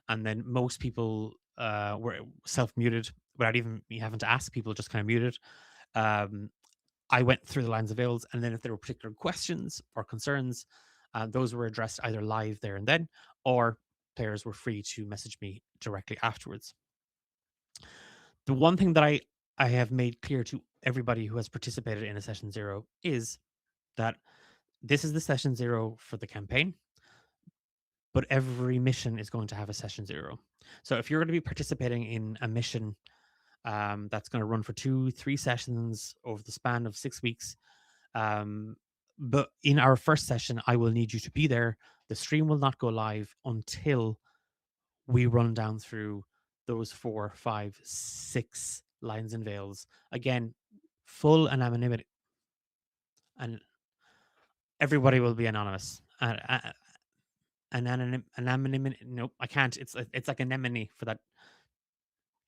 and then most people were self muted without even me having to ask. People just kind of muted. um, I went through the lines of veils, and then if there were particular questions or concerns, those were addressed either live there and then, or players were free to message me directly afterwards. The one thing that I have made clear to everybody who has participated in a session zero is that this is the session zero for the campaign, but every mission is going to have a session zero. So if you're going to be participating in a mission that's going to run for 2, 3 sessions over the span of 6 weeks, but in our first session, I will need you to be there. The stream will not go live until we run down through those 4, 5, 6 lines and veils. Again, full anonymity, and everybody will be anonymous. Anonymity. Nope, I can't. It's like anemone for that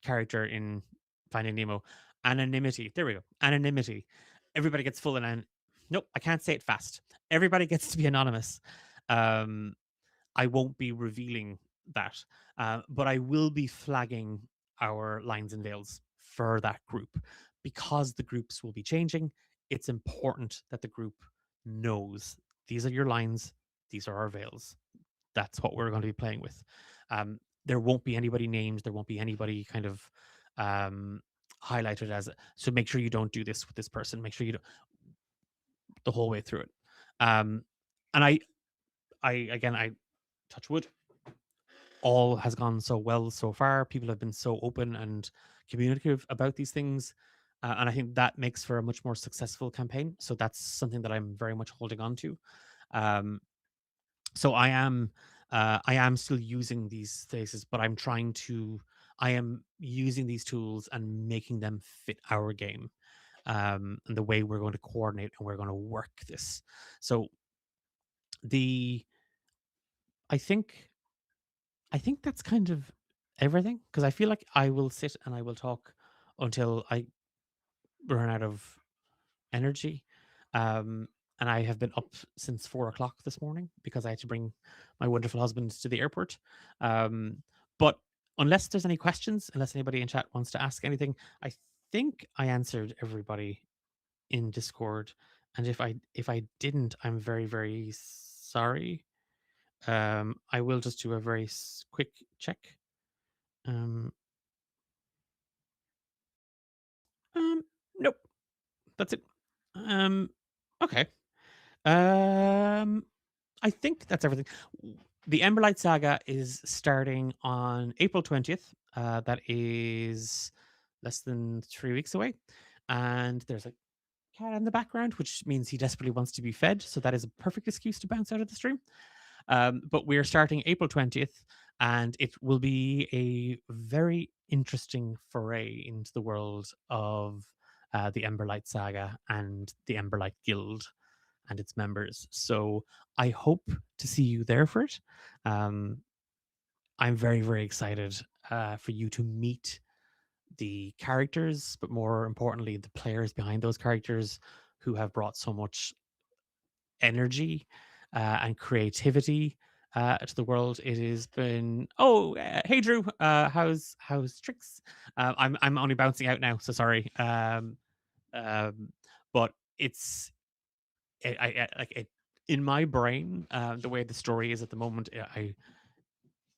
character in Finding Nemo. Anonymity. There we go. Anonymity. Everybody gets full Nope, I can't say it fast. Everybody gets to be anonymous. Um, I won't be revealing that, but I will be flagging our lines and veils for that group because the groups will be changing. It's important that the group knows these are your lines, these are our veils. That's what we're going to be playing with. There won't be anybody named. There won't be anybody kind of um, highlighted as. So make sure you don't do this with this person. Make sure you don't the whole way through it. Um, and I touch wood, all has gone so well so far. People have been so open and communicative about these things. And I think that makes for a much more successful campaign. So that's something that I'm very much holding on to. Um, so I am still using these spaces, but I'm trying to I am using these tools and making them fit our game, and the way we're going to coordinate and we're going to work this. So the I think I think that's kind of everything, because I feel like I will sit and I will talk until I run out of energy. Um, and I have been up since 4 o'clock this morning because I had to bring my wonderful husband to the airport. But unless there's any questions, unless anybody in chat wants to ask anything, I think I answered everybody in Discord. And if I didn't, I'm very, very sorry. I will just do a very quick check. Um, nope, that's it. Um, okay. Um, I think that's everything. The Emberlight Saga is starting on April 20th. That is less than 3 weeks away. And there's a cat in the background, which means he desperately wants to be fed. So that is a perfect excuse to bounce out of the stream. But we're starting April 20th, and it will be a very interesting foray into the world of the Emberlight Saga and the Emberlight Guild and its members. So I hope to see you there for it. Um, I'm very, very excited for you to meet the characters, but more importantly, the players behind those characters who have brought so much energy and creativity to the world. It has been. Oh, hey Drew, how's tricks? I'm only bouncing out now, so sorry. But it's I like it in my brain. The way the story is at the moment, I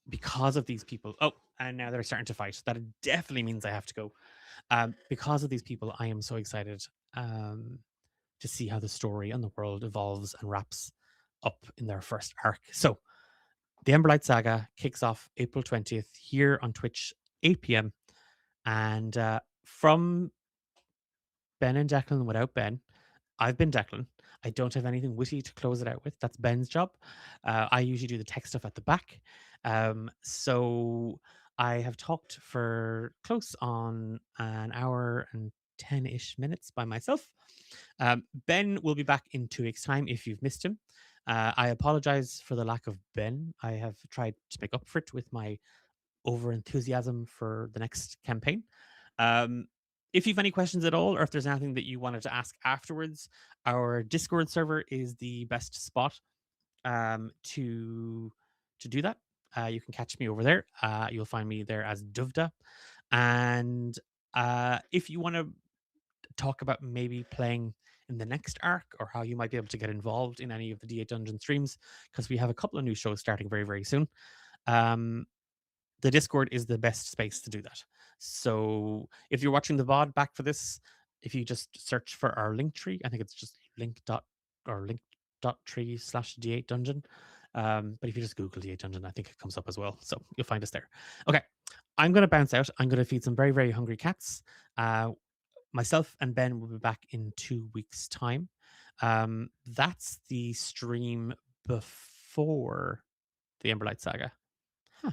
because of these people. Oh, and now they're starting to fight. That definitely means I have to go. Because of these people, I am so excited to see how the story and the world evolves and wraps up in their first arc. So, the Emberlight Saga kicks off April 20th here on Twitch, 8 p.m. And from Ben and Declan without Ben, I've been Declan. I don't have anything witty to close it out with. That's Ben's job. I usually do the tech stuff at the back. So I have talked for close on an hour and 10-ish minutes by myself. Ben will be back in 2 weeks' time if you've missed him. I apologize for the lack of Ben. I have tried to make up for it with my over enthusiasm for the next campaign. Um, if you've any questions at all, or if there's anything that you wanted to ask afterwards, our Discord server is the best spot to do that. You can catch me over there. You'll find me there as Duvda. And if you want to talk about maybe playing in the next arc or how you might be able to get involved in any of the D8 Dungeon streams, because we have a couple of new shows starting very, very soon. The Discord is the best space to do that. So if you're watching the VOD back for this, if you just search for our link tree, I think it's just link.tree/D8 Dungeon. But if you just Google D8 Dungeon, I think it comes up as well. So you'll find us there. Okay. I'm going to bounce out. I'm going to feed some very, very hungry cats. Myself and Ben will be back in 2 weeks' time. That's the stream before the Emberlight Saga. Huh.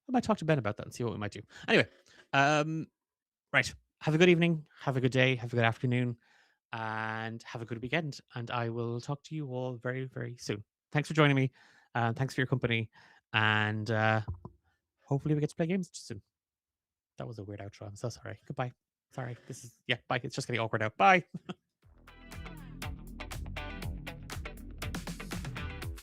I might talk to Ben about that and see what we might do. Anyway, right. Have a good evening. Have a good day. Have a good afternoon. And have a good weekend. And I will talk to you all very, very soon. Thanks for joining me. Thanks for your company. And hopefully we get to play games soon. That was a weird outro. I'm so sorry. Goodbye. Sorry. This is, yeah, bye. It's just getting awkward now. Bye.